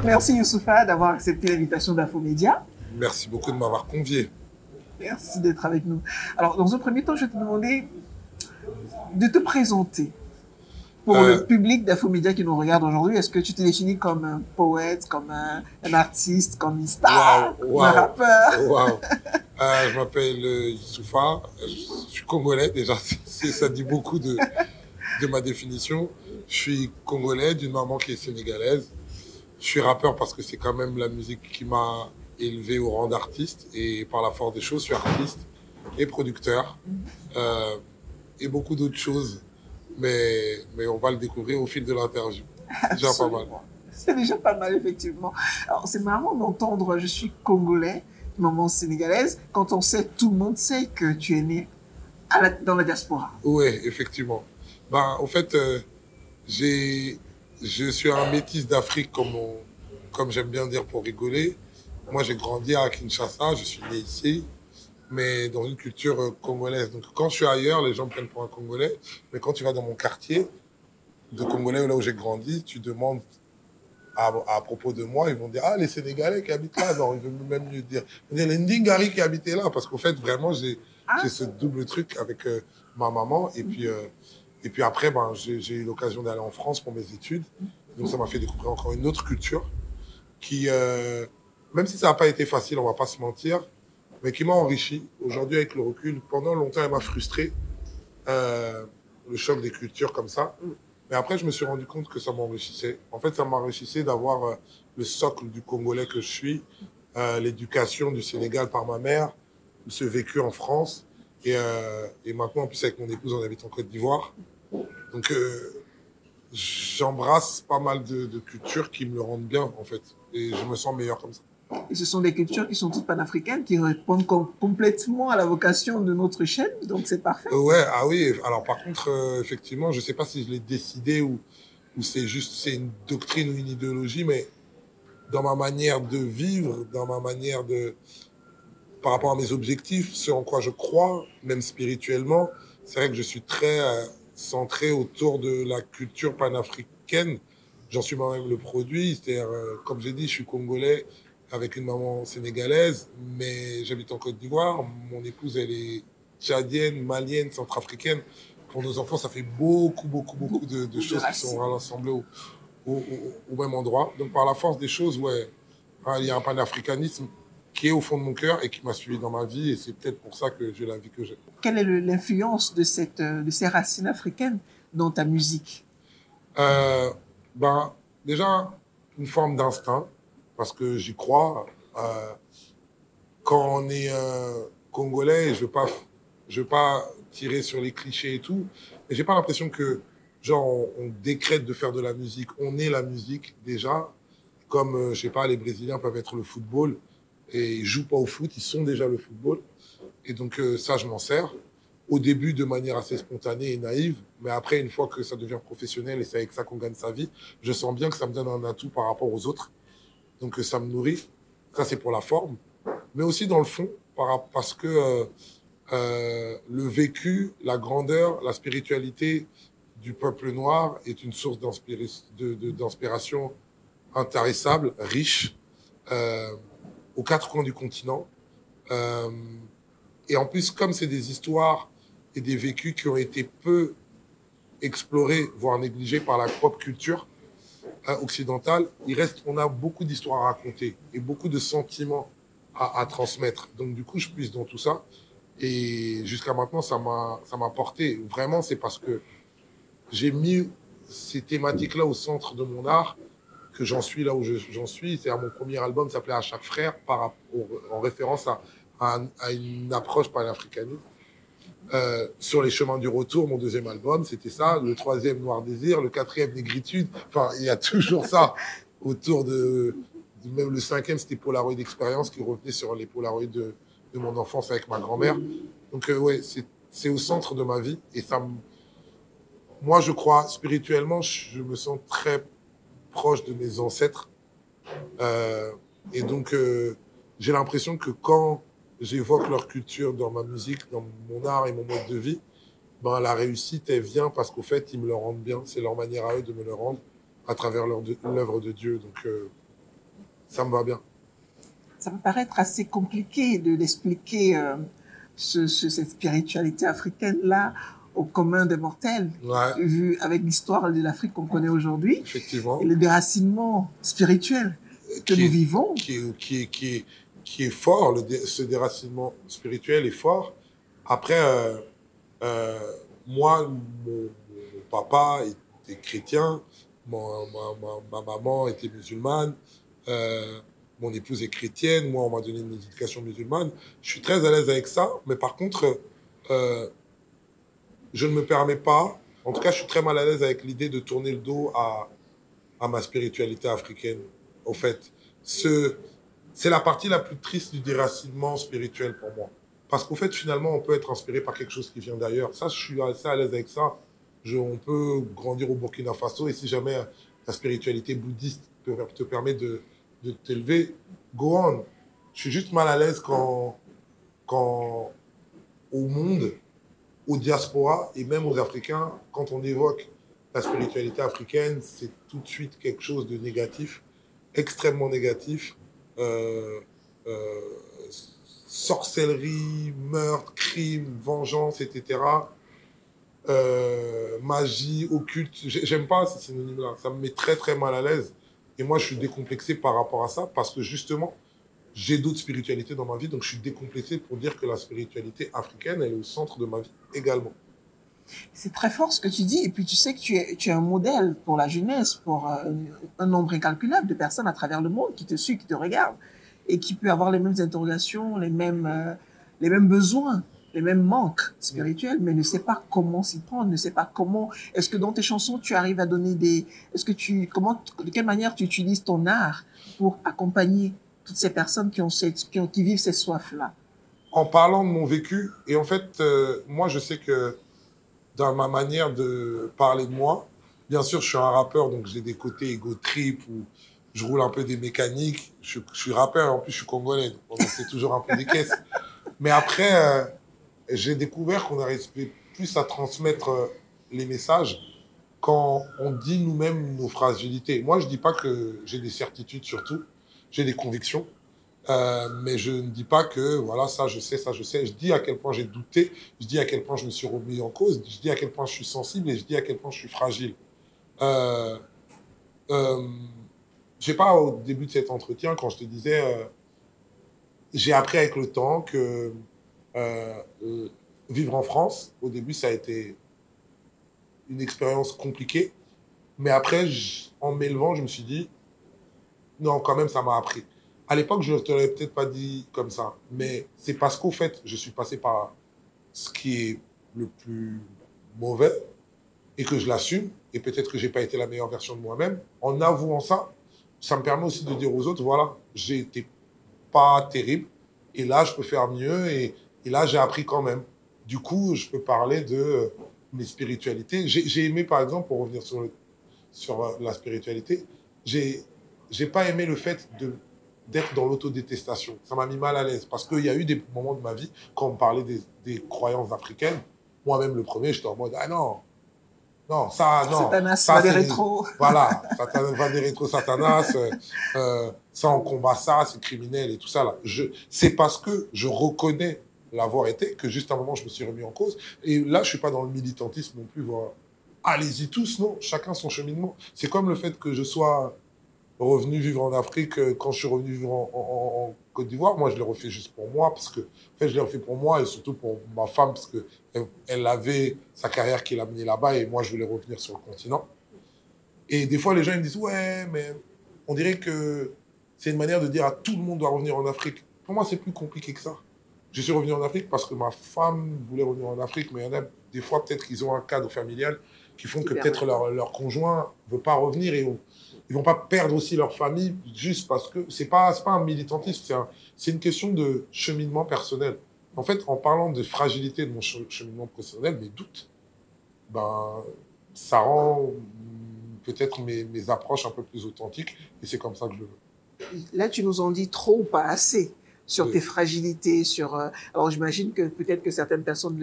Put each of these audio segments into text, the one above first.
Merci Youssoufa d'avoir accepté l'invitation d'Infomédia. Merci beaucoup de m'avoir convié. Merci d'être avec nous. Alors, dans un premier temps, je vais te demander de te présenter pour le public d'Infomédia qui nous regarde aujourd'hui. Est-ce que tu te définis comme un poète, comme un artiste, comme une star, un rappeur? Wow. Je m'appelle Youssoufa, je suis congolais déjà, ça dit beaucoup de ma définition. Je suis congolais d'une maman qui est sénégalaise. Je suis rappeur parce que c'est quand même la musique qui m'a élevé au rang d'artiste, et par la force des choses, je suis artiste et producteur et beaucoup d'autres choses, mais on va le découvrir au fil de l'interview. C'est déjà pas mal. C'est déjà pas mal, effectivement. Alors, c'est marrant d'entendre « je suis congolais », maman sénégalaise, quand on sait, tout le monde sait que tu es né dans la diaspora. Oui, effectivement. En fait, je suis un métis d'Afrique, comme j'aime bien dire pour rigoler. Moi, j'ai grandi à Kinshasa, je suis né ici, mais dans une culture congolaise. Donc, quand je suis ailleurs, les gens me prennent pour un Congolais. Mais quand tu vas dans mon quartier de Congolais, là où j'ai grandi, tu demandes à propos de moi, ils vont dire « Ah, les Sénégalais qui habitent là ». Non, ils veulent même mieux dire « Les Ndingari qui habitaient là ». Parce qu'en fait, vraiment, j'ai ce double truc avec ma maman. Et puis après, j'ai eu l'occasion d'aller en France pour mes études. Donc, ça m'a fait découvrir encore une autre culture qui, même si ça n'a pas été facile, on va pas se mentir, mais qui m'a enrichi. Aujourd'hui, avec le recul, pendant longtemps, elle m'a frustré, le choc des cultures comme ça. Mais après, je me suis rendu compte que ça m'enrichissait. En fait, ça m'enrichissait d'avoir le socle du Congolais que je suis, l'éducation du Sénégal par ma mère, ce vécu en France. Et maintenant, en plus, avec mon épouse, on habite en Côte d'Ivoire. Donc, j'embrasse pas mal de cultures qui me le rendent bien, en fait. Et je me sens meilleur comme ça. Et ce sont des cultures qui sont toutes panafricaines, qui répondent complètement à la vocation de notre chaîne, donc c'est parfait. Ouais, ah oui. Alors par contre, effectivement, je sais pas si je l'ai décidé ou c'est une doctrine ou une idéologie, mais dans ma manière de vivre, par rapport à mes objectifs, ce en quoi je crois, même spirituellement, c'est vrai que je suis très centré autour de la culture panafricaine. J'en suis moi-même le produit, c'est-à-dire, comme j'ai dit, je suis congolais avec une maman sénégalaise, mais j'habite en Côte d'Ivoire. Mon épouse, elle est tchadienne, malienne, centrafricaine. Pour nos enfants, ça fait beaucoup de choses qui sont rassemblées au même endroit. Donc, par la force des choses, ouais, il y a un panafricanisme qui est au fond de mon cœur et qui m'a suivi dans ma vie, et c'est peut-être pour ça que j'ai la vie que j'ai. Quelle est l'influence de ces racines africaines dans ta musique? Déjà, une forme d'instinct, parce que j'y crois. Quand on est congolais, je veux pas tirer sur les clichés et tout, mais j'ai pas l'impression que, genre, on décrète de faire de la musique. On est la musique, déjà. Comme, je sais pas, les Brésiliens peuvent être le football, et ils jouent pas au foot, ils sont déjà le football. Et donc, ça, je m'en sers. Au début, de manière assez spontanée et naïve, mais après, une fois que ça devient professionnel et c'est avec ça qu'on gagne sa vie, je sens bien que ça me donne un atout par rapport aux autres. Donc, ça me nourrit. Ça, c'est pour la forme. Mais aussi dans le fond, parce que le vécu, la grandeur, la spiritualité du peuple noir est une source d'inspiration intarissable, riche, aux quatre coins du continent. Et en plus, comme c'est des histoires et des vécus qui ont été peu explorés, voire négligés par la pop culture occidentale, on a beaucoup d'histoires à raconter et beaucoup de sentiments à transmettre. Donc du coup, je puise dans tout ça. Et jusqu'à maintenant, ça m'a porté. Vraiment, c'est parce que j'ai mis ces thématiques-là au centre de mon art que j'en suis là où j'en suis. C'est-à-dire, mon premier album s'appelait « À chaque frère » en référence à une approche panafricaniste. Sur les chemins du retour, mon deuxième album, c'était ça. Le troisième, Noir Désir. Le quatrième, Négritude. Enfin, il y a toujours ça autour même le cinquième, c'était Polaroid d'expérience, qui revenait sur les Polaroids de mon enfance avec ma grand-mère. Donc, ouais, c'est au centre de ma vie. Et moi, je crois, spirituellement, je me sens très proche de mes ancêtres. Et donc, j'ai l'impression que quand j'évoque leur culture dans ma musique, dans mon art et mon mode de vie, la réussite, elle vient parce qu'au fait, ils me le rendent bien. C'est leur manière à eux de me le rendre à travers l'œuvre de Dieu. Donc, ça me va bien. Ça peut paraître assez compliqué d'expliquer cette spiritualité africaine-là au commun des mortels, Ouais, vu avec l'histoire de l'Afrique qu'on connaît aujourd'hui et effectivement. le déracinement spirituel que Qui nous est, vivons. qui est fort, ce déracinement spirituel est fort. Après, euh, moi, mon papa était chrétien, ma maman était musulmane, euh, mon épouse est chrétienne, moi, on m'a donné une éducation musulmane. Je suis très à l'aise avec ça, mais par contre, euh, je ne me permets pas, en tout cas, je suis très mal à l'aise avec l'idée de tourner le dos à ma spiritualité africaine. Au fait, c'est la partie la plus triste du déracinement spirituel pour moi. Parce qu'au fait, finalement, on peut être inspiré par quelque chose qui vient d'ailleurs. Ça, je suis assez à l'aise avec ça. On peut grandir au Burkina Faso et si jamais la spiritualité bouddhiste te permet de t'élever, go on. Je suis juste mal à l'aise quand au monde, aux diasporas et même aux Africains, quand on évoque la spiritualité africaine, c'est tout de suite quelque chose de négatif, extrêmement négatif. Euh, euh, Sorcellerie, meurtre, crime, vengeance, etc. Magie, occulte. J'aime pas ces synonymes-là. Ça me met très très mal à l'aise. Et moi, je suis décomplexé par rapport à ça parce que justement, j'ai d'autres spiritualités dans ma vie, donc je suis décomplexé pour dire que la spiritualité africaine, elle est au centre de ma vie également. C'est très fort ce que tu dis, et puis tu sais que tu es un modèle pour la jeunesse, pour un nombre incalculable de personnes à travers le monde qui te suivent, qui te regardent, et qui peut avoir les mêmes interrogations, les mêmes besoins, les mêmes manques spirituels, mais ne sait pas comment s'y prendre, ne sait pas comment. Est-ce que dans tes chansons, tu arrives à donner des... Est-ce que de quelle manière tu utilises ton art pour accompagner toutes ces personnes qui vivent ces soifs-là? En parlant de mon vécu, et en fait, moi, je sais que dans ma manière de parler de moi, bien sûr, je suis un rappeur, donc j'ai des côtés ego trip où je roule un peu des mécaniques. Je suis rappeur, en plus, je suis congolais, donc on en fait toujours un peu des caisses. Mais après, j'ai découvert qu'on arrivait plus à transmettre les messages quand on dit nous-mêmes nos fragilités. Moi, je dis pas que j'ai des certitudes sur tout, j'ai des convictions. Mais je ne dis pas que, voilà, ça je sais, ça je sais. Je dis à quel point j'ai douté, je dis à quel point je me suis remis en cause, je dis à quel point je suis sensible et je dis à quel point je suis fragile. Euh, euh, je sais pas, au début de cet entretien, quand je te disais, j'ai appris avec le temps que euh, vivre en France, au début, ça a été une expérience compliquée. Mais après, en m'élevant, je me suis dit, non, quand même, ça m'a appris. À l'époque, je ne te l'aurais peut-être pas dit comme ça, mais c'est parce qu'au fait, je suis passé par ce qui est le plus mauvais et que je l'assume, et peut-être que j'ai pas été la meilleure version de moi-même. En avouant ça, ça me permet aussi de dire aux autres, voilà, j'ai été pas terrible, et là, je peux faire mieux, et là, j'ai appris quand même. Du coup, je peux parler de mes spiritualités. J'ai aimé, par exemple, pour revenir sur la spiritualité, j'ai j'ai pas aimé le fait d'être dans l'autodétestation. Ça m'a mis mal à l'aise parce qu'il y a eu des moments de ma vie quand on me parlait des croyances africaines. Moi-même, le premier, j'étais en mode ah non, non, Satanas, ça va des c'est rétros. voilà, va des rétro Satanas, ça on combat ça, c'est criminel et tout ça là. C'est parce que je reconnais l'avoir été que juste à un moment je me suis remis en cause. Et là, je suis pas dans le militantisme non plus. Voilà. Allez-y tous, non, chacun son cheminement. C'est comme le fait que je sois revenu vivre en Afrique, quand je suis revenu vivre en Côte d'Ivoire, moi je l'ai refait juste pour moi, parce que en fait, je l'ai refait pour moi et surtout pour ma femme, parce que elle avait sa carrière qui l'a menée là-bas et moi je voulais revenir sur le continent. Et des fois les gens ils me disent ouais, mais on dirait que c'est une manière de dire à tout le monde doit revenir en Afrique. Pour moi c'est plus compliqué que ça. Je suis revenu en Afrique parce que ma femme voulait revenir en Afrique, mais il y en a des fois peut-être qu'ils ont un cadre familial qui font Qui que peut-être permet. leur conjoint ne veut pas revenir et ils vont pas perdre aussi leur famille juste parce que c'est pas un militantisme, c'est une question de cheminement personnel. En fait, en parlant de fragilité de mon cheminement personnel, mes doutes, ben, ça rend peut-être mes approches un peu plus authentiques et c'est comme ça que je le veux. Là, tu nous en dis trop ou pas assez sur tes Oui. fragilités, sur... alors, j'imagine que peut-être que certaines personnes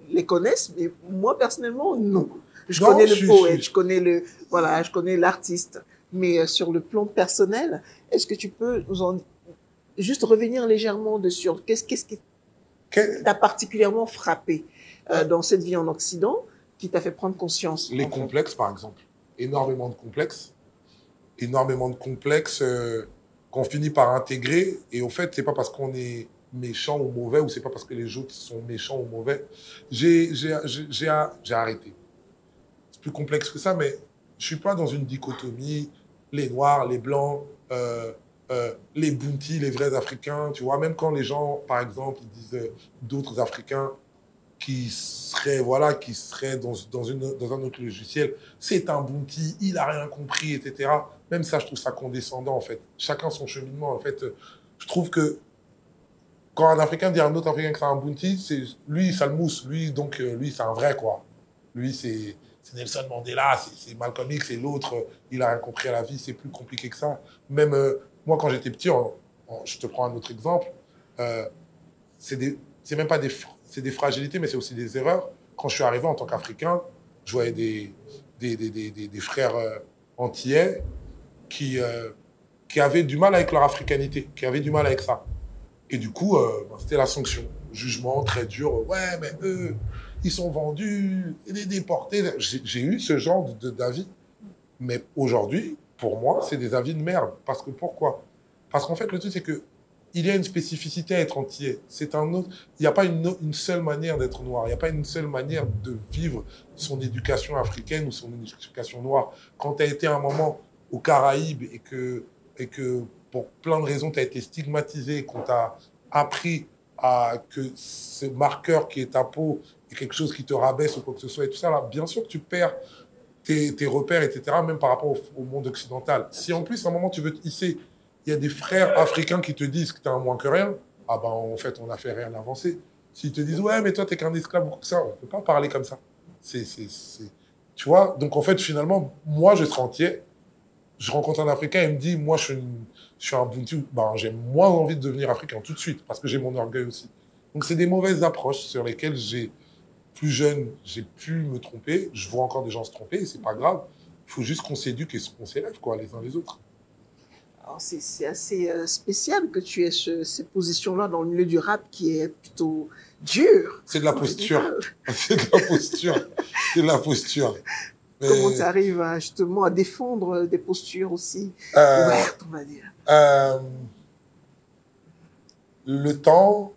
les connaissent, mais moi, personnellement, non. Je Non, connais le poète, je connais le... Voilà, je connais l'artiste. Mais sur le plan personnel, est-ce que tu peux nous en juste revenir légèrement dessus? Qu'est-ce qui t'a particulièrement frappé dans cette vie en Occident qui t'a fait prendre conscience? Les complexes, par exemple. Énormément de complexes. Énormément de complexes qu'on finit par intégrer. Et au fait, c'est pas parce qu'on est méchant ou mauvais, ou c'est pas parce que les autres sont méchants ou mauvais. J'ai arrêté. C'est plus complexe que ça, mais je suis pas dans une dichotomie, les noirs, les blancs, les bounties, les vrais Africains. Tu vois, même quand les gens, par exemple, ils disent d'autres Africains qui seraient, voilà, dans un autre logiciel, c'est un bounty, il a rien compris, etc. Même ça, je trouve ça condescendant, en fait. Chacun son cheminement, en fait. Je trouve que quand un Africain dit à un autre Africain que c'est un bounty, c'est lui, ça le mousse. Lui, donc, lui, c'est un vrai, quoi. Lui, c'est Nelson Mandela, c'est Malcolm X, et l'autre, il a rien compris à la vie, c'est plus compliqué que ça. Même moi, quand j'étais petit, je te prends un autre exemple, c'est même pas c'est des fragilités, mais c'est aussi des erreurs. Quand je suis arrivé en tant qu'Africain, je voyais des frères antillais qui avaient du mal avec leur africanité, qui avaient du mal avec ça. Et du coup, c'était la sanction. Jugement très dur. Ouais, mais eux, ils sont vendus, et déportés. J'ai eu ce genre d'avis. Mais aujourd'hui, pour moi, c'est des avis de merde. Parce que pourquoi? Parce qu'en fait, le truc, c'est que il y a une spécificité à être entier. C'est un autre. Il n'y a pas une seule manière d'être noir. Il n'y a pas une seule manière de vivre son éducation africaine ou son éducation noire. Quand tu as été un moment aux Caraïbes et que pour plein de raisons, tu as été stigmatisé, qu'on t'a appris que ce marqueur qui est ta peau est quelque chose qui te rabaisse ou quoi que ce soit et tout ça, là, bien sûr que tu perds tes repères, etc., même par rapport au monde occidental. Si en plus, à un moment, tu veux te hisser, il y a des frères africains qui te disent que tu es un moins que rien, ah ben en fait, on n'a fait rien avancer. S'ils te disent, ouais, mais toi, tu n'es qu'un esclave ou quoi que ça, on ne peut pas parler comme ça. Tu vois, donc en fait, finalement, moi, je serai entier. Je rencontre un Africain et il me dit, moi, je suis un Ubuntu. Ben, j'ai moins envie de devenir Africain tout de suite, parce que j'ai mon orgueil aussi. Donc, c'est des mauvaises approches sur lesquelles plus jeune, j'ai pu me tromper. Je vois encore des gens se tromper, et c'est pas grave. Il faut juste qu'on s'éduque et qu'on s'élève, quoi, les uns les autres. Alors, c'est assez spécial que tu aies ces positions-là dans le milieu du rap qui est plutôt dur. C'est de la posture. C'est de la posture. C'est de la posture. Mais comment tu arrives justement à défendre des postures aussi ouvertes, on va dire? Le temps,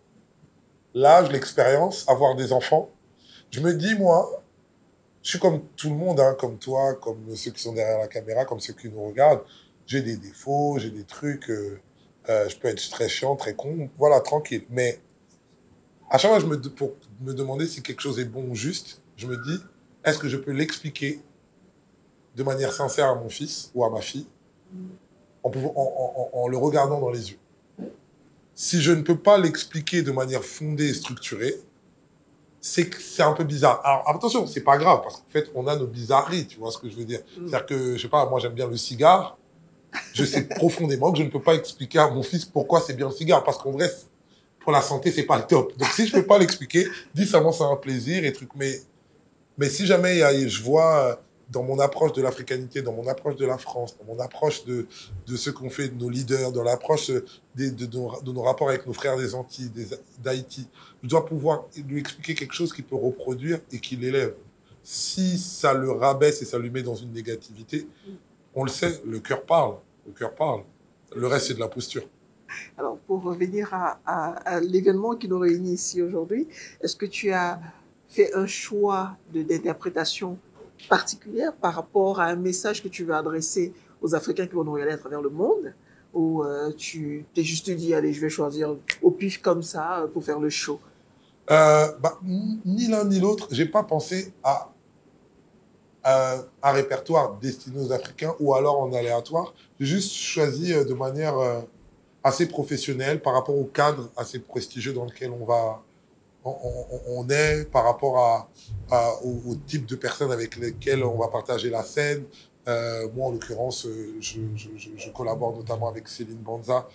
l'âge, l'expérience, avoir des enfants. Je me dis, moi, je suis comme tout le monde, hein, comme toi, comme ceux qui sont derrière la caméra, comme ceux qui nous regardent. J'ai des défauts, j'ai des trucs, je peux être très chiant, très con, voilà, tranquille. Mais à chaque fois, pour me demander si quelque chose est bon ou juste, je me dis, est-ce que je peux l'expliquer de manière sincère à mon fils ou à ma fille en le regardant dans les yeux? Si je ne peux pas l'expliquer de manière fondée et structurée, c'est un peu bizarre. Alors, attention, c'est pas grave, parce qu'en fait, on a nos bizarreries, tu vois ce que je veux dire. C'est-à-dire que, je sais pas, moi, j'aime bien le cigare. Je sais profondément que je ne peux pas expliquer à mon fils pourquoi c'est bien le cigare, parce qu'en vrai, pour la santé, c'est pas le top. Donc, si je peux pas l'expliquer, dis seulement c'est un plaisir et truc. Mais si jamais je vois dans mon approche de l'africanité, dans mon approche de la France, dans mon approche de ce qu'on fait de nos leaders, dans l'approche de nos rapports avec nos frères des Antilles, d'Haïti, je dois pouvoir lui expliquer quelque chose qu'il peut reproduire et qui l'élève. Si ça le rabaisse et ça lui met dans une négativité, on le sait, le cœur parle. Le cœur parle. Le reste, c'est de la posture. Alors, pour revenir à l'événement qui nous réunit ici aujourd'hui, est-ce que tu as fait un choix d'interprétation particulière par rapport à un message que tu veux adresser aux Africains qui vont nous regarder à travers le monde, ou tu t'es juste dit, allez, je vais choisir au pif comme ça pour faire le show? Ni l'un ni l'autre. J'ai pas pensé à un répertoire destiné aux Africains ou alors en aléatoire. J'ai juste choisi de manière assez professionnelle par rapport au cadre assez prestigieux dans lequel on est, par rapport au type de personnes avec lesquelles on va partager la scène. Moi, en l'occurrence, je collabore notamment avec Céline Banza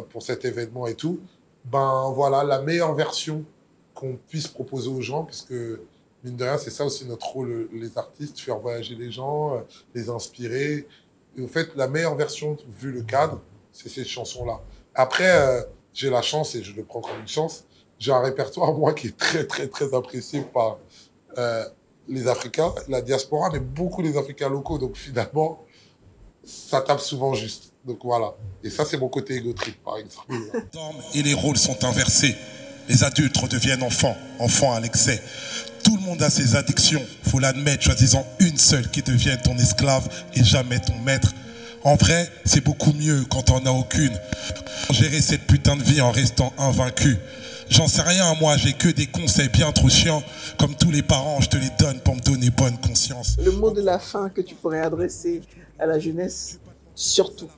pour cet événement et tout. Ben voilà, la meilleure version qu'on puisse proposer aux gens, parce que mine de rien, c'est ça aussi notre rôle, les artistes, faire voyager les gens, les inspirer. Et en fait, la meilleure version, vu le cadre, c'est cette chanson-là. Après, j'ai la chance, et je le prends comme une chance, j'ai un répertoire, moi, qui est très, très, très apprécié par les Africains, la diaspora, mais beaucoup les Africains locaux. Donc finalement, ça tape souvent juste. Donc voilà. Et ça, c'est mon côté égotrique, par exemple. Et les rôles sont inversés. Les adultes redeviennent enfants, enfants à l'excès. Tout le monde a ses addictions, faut l'admettre, choisissant une seule qui devienne ton esclave et jamais ton maître. En vrai, c'est beaucoup mieux quand t'en as aucune. Gérer cette putain de vie en restant invaincu. J'en sais rien, moi, j'ai que des conseils bien trop chiants. Comme tous les parents, je te les donne pour me donner bonne conscience. Le mot de la fin que tu pourrais adresser à la jeunesse, surtout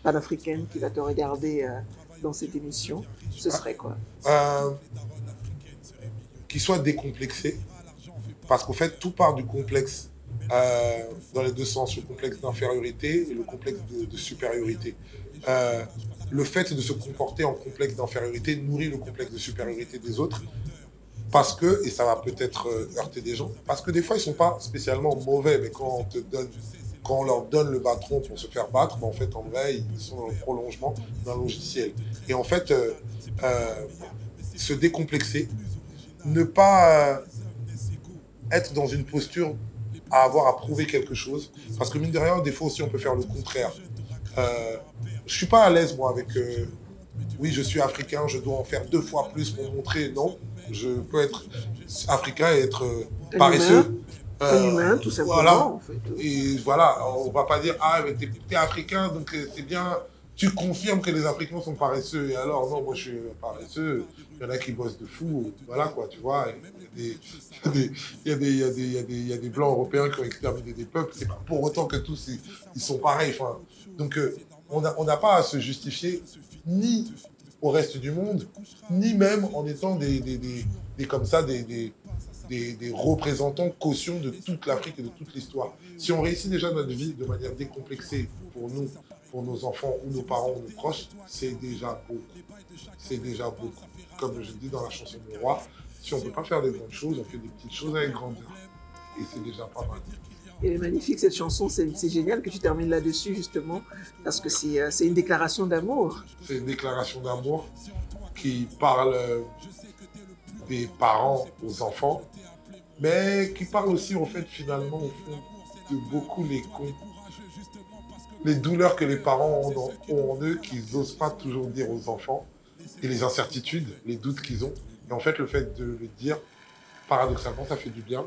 panafricaine, qui va te regarder dans cette émission, ce serait quoi? Qu'il soit décomplexé, parce qu'en fait, tout part du complexe dans les deux sens, le complexe d'infériorité et le complexe de supériorité. Le fait de se comporter en complexe d'infériorité nourrit le complexe de supériorité des autres, parce que, et ça va peut-être heurter des gens, parce que des fois, ils ne sont pas spécialement mauvais, mais quand on leur donne le bâton pour se faire battre, ben en fait, en vrai, ils sont dans le prolongement d'un logiciel. Et en fait, se décomplexer, ne pas être dans une posture à avoir à prouver quelque chose, parce que mine de rien, des fois aussi, on peut faire le contraire. Je suis pas à l'aise, moi, avec oui, je suis africain, je dois en faire 2 fois plus pour montrer. Non, je peux être africain et être paresseux. Humain, tout simplement. Voilà. En fait. Et voilà, on va pas dire, ah, mais t'es africain, donc c'est bien. Tu confirmes que les Africains sont paresseux. Et alors, non, moi, je suis paresseux. Il y en a qui bossent de fou. Voilà, quoi, tu vois. Il y a des Blancs européens qui ont exterminé des peuples. C'est pas pour autant que tous, ils sont pareils. Enfin, donc, on n'a pas à se justifier ni au reste du monde, ni même en étant des représentants caution de toute l'Afrique et de toute l'histoire. Si on réussit déjà notre vie de manière décomplexée pour nous, pour nos enfants ou nos parents ou nos proches, c'est déjà beaucoup. C'est déjà beaucoup. Comme je dis dans la chanson du roi, si on ne peut pas faire des grandes choses, on fait des petites choses avec grandeur. Et c'est déjà pas mal. Elle est magnifique cette chanson, c'est génial que tu termines là-dessus justement, parce que c'est une déclaration d'amour. C'est une déclaration d'amour qui parle des parents aux enfants, mais qui parle aussi en fait finalement au fond de beaucoup les douleurs que les parents ont en eux qu'ils n'osent pas toujours dire aux enfants, et les incertitudes, les doutes qu'ils ont. Et en fait, le fait de le dire, paradoxalement, ça fait du bien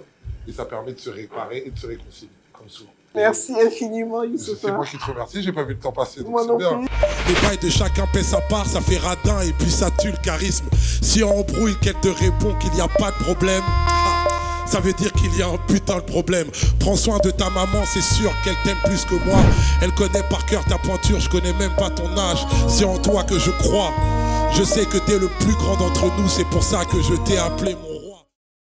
et ça permet de se réparer et de se réconcilier, comme souvent. Merci infiniment, Youssoupha. C'est moi qui te remercie, j'ai pas vu le temps passer, donc moi non c'est bien. plus. Les bails de chacun paie sa part, ça fait radin et puis ça tue le charisme. Si on embrouille, qu'elle te répond qu'il n'y a pas de problème, ça veut dire qu'il y a un putain de problème. Prends soin de ta maman, c'est sûr qu'elle t'aime plus que moi. Elle connaît par cœur ta pointure, je connais même pas ton âge. C'est en toi que je crois. Je sais que t'es le plus grand d'entre nous, c'est pour ça que je t'ai appelé mon